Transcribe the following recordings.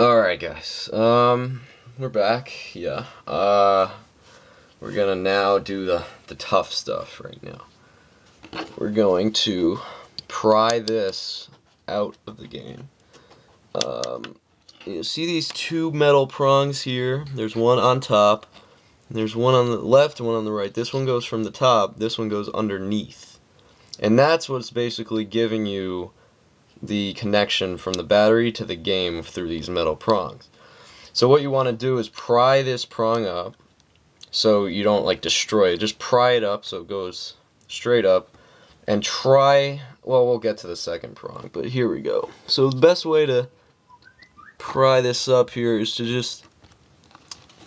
Alright guys, we're back, yeah. We're gonna now do the tough stuff right now. We're going to pry this out of the game. You see these two metal prongs here? There's one on top, and there's one on the left and one on the right. This one goes from the top, this one goes underneath. And that's what's basically giving you the connection from the battery to the game through these metal prongs. So what you want to do is pry this prong up so you don't like destroy it. Just pry it up so it goes straight up and try, well, we'll get to the second prong, but here we go. So the best way to pry this up here is to just,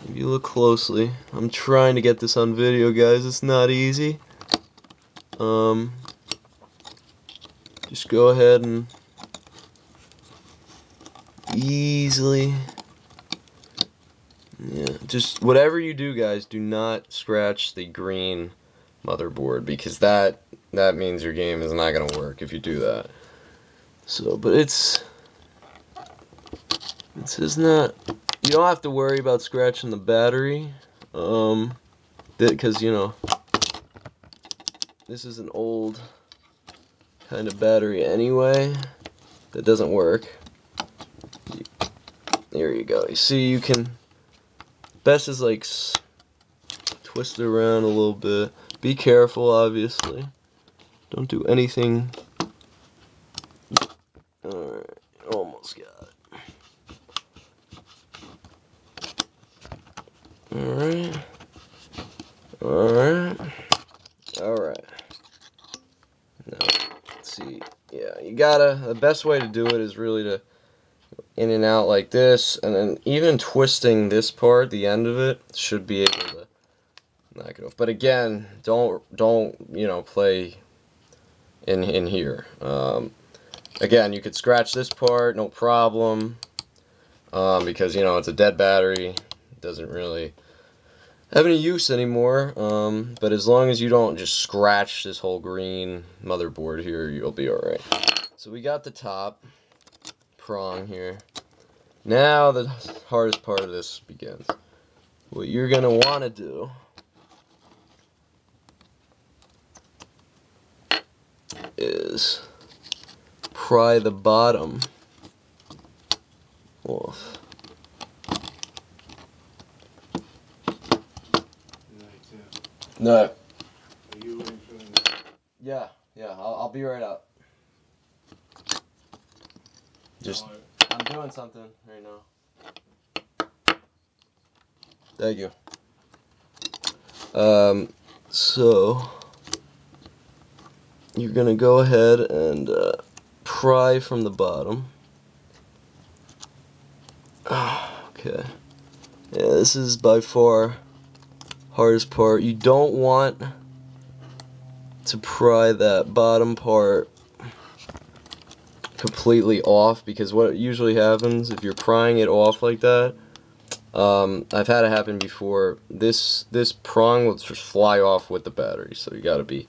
if you look closely, I'm trying to get this on video, guys, it's not easy. Just go ahead and easily, yeah, just whatever you do, guys, do not scratch the green motherboard, because that means your game is not gonna work if you do that. So, but it's not, you don't have to worry about scratching the battery, because, you know, this is an old kind of battery anyway that doesn't work. There you go. You see, you can, best is like twist it around a little bit. Be careful, obviously. Don't do anything. Alright, almost got it. Alright. Alright. Alright. Now, let's see. Yeah, you gotta, the best way to do it is really to in and out like this, and then even twisting this part, the end of it, should be able to knock it off. But again, don't you know, play in here. Again, you could scratch this part, no problem, because, you know, it's a dead battery, it doesn't really have any use anymore. But as long as you don't just scratch this whole green motherboard here, you'll be alright. So we got the top prong here. Now the hardest part of this begins. What you're gonna want to do is pry the bottom off. No. Are you waiting for them? Yeah, I'll be right up. Just, I'm doing something right now. Thank you. So you're gonna go ahead and pry from the bottom. Okay. Yeah, this is by far hardest part. You don't want to pry that bottom part completely off, because what usually happens if you're prying it off like that, I've had it happen before, this prong will just fly off with the battery, so you gotta be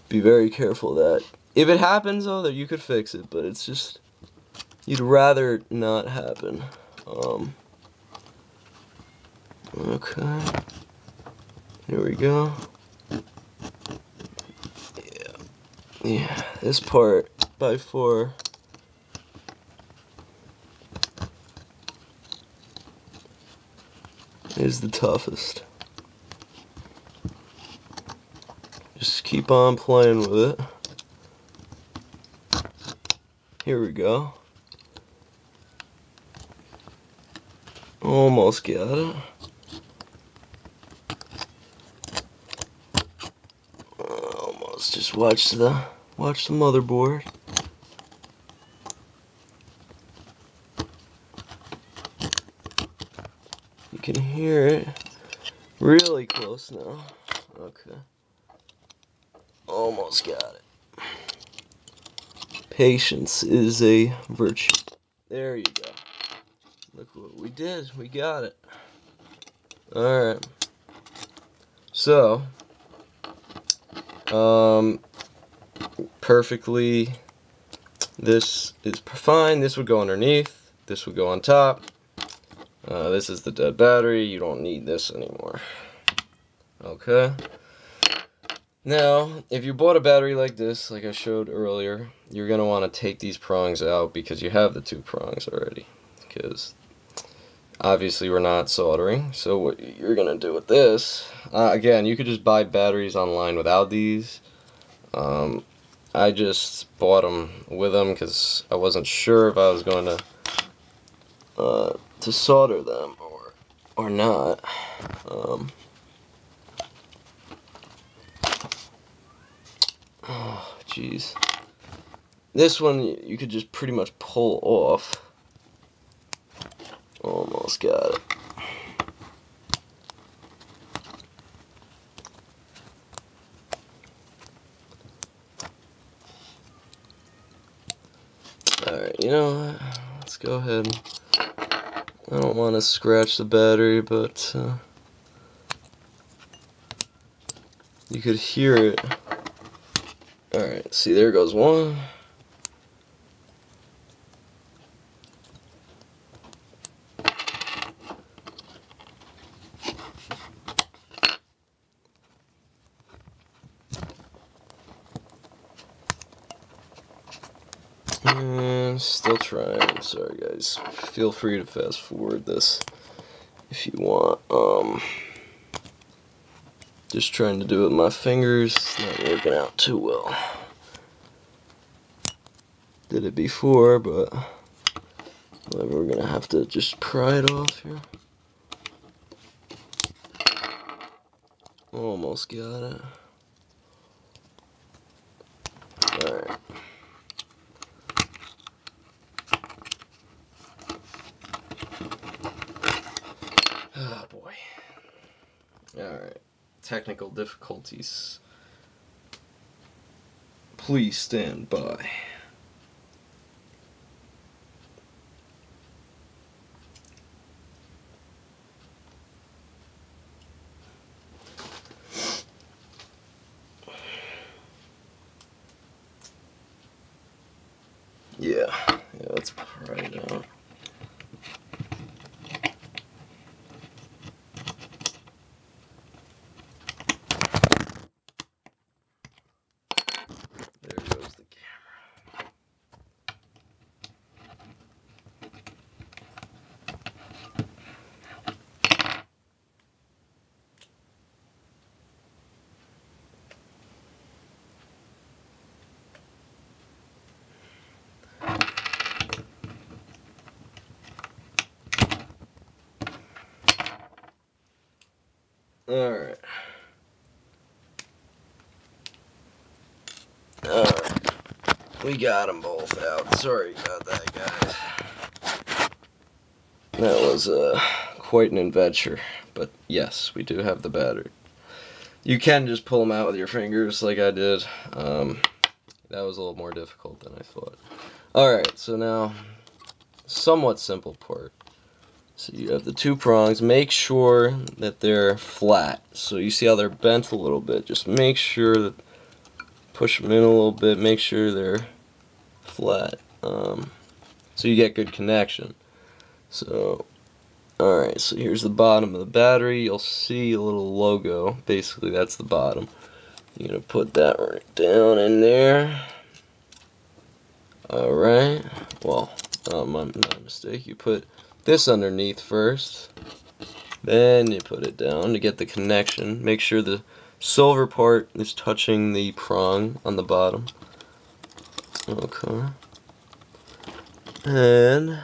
very careful of that. If it happens though, that you could fix it, but it's just, you'd rather not happen. Okay, here we go. Yeah, this part by far is the toughest. Just keep on playing with it. Here we go. Almost got it. Almost. Just watch the motherboard. You can hear it really close now. Okay. Almost got it. Patience is a virtue. There you go. Look what we did. We got it. Alright. So, perfectly, this is fine. This would go underneath. This would go on top. This is the dead battery. You don't need this anymore. Okay. Now, if you bought a battery like this, like I showed earlier, you're going to want to take these prongs out because you have the 2 prongs already. Because obviously we're not soldering. So what you're going to do with this, again, you could just buy batteries online without these. I just bought them with them because I wasn't sure if I was going to solder them or not. Oh, jeez. This one you could just pretty much pull off. Almost got it. Alright, you know what? Let's go ahead. I don't want to scratch the battery, but you could hear it. Alright, see, there goes one. And still trying. Sorry guys. Feel free to fast forward this if you want. Just trying to do it with my fingers. It's not working out too well. Did it before, but whatever, we're gonna have to just pry it off here. Almost got it. Alright. Oh boy. Alright. Technical difficulties. Please stand by. Yeah, let's pry it out. There goes the camera. Alright. Alright. We got them both out. Sorry about that, guys. That was quite an adventure. But yes, we do have the battery. You can just pull them out with your fingers like I did. That was a little more difficult than I thought. Alright, so now, somewhat simple part. So you have the 2 prongs. Make sure that they're flat. So you see how they're bent a little bit. Just make sure that, push them in a little bit, make sure they're flat. So you get good connection. So, alright, so here's the bottom of the battery. You'll see a little logo. Basically, that's the bottom. You're going to put that right down in there. Alright. Well, my mistake. You put this underneath first. Then you put it down to get the connection. Make sure the silver part is touching the prong on the bottom. Okay. And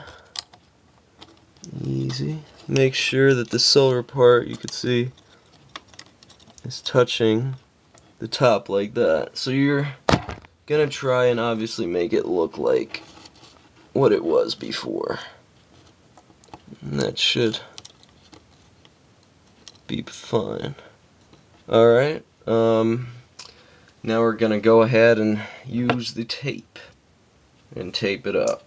easy. Make sure that the silver part, you can see, is touching the top like that. So you're gonna try and obviously make it look like what it was before. And that should be fine. Alright, now we're gonna go ahead and use the tape and tape it up.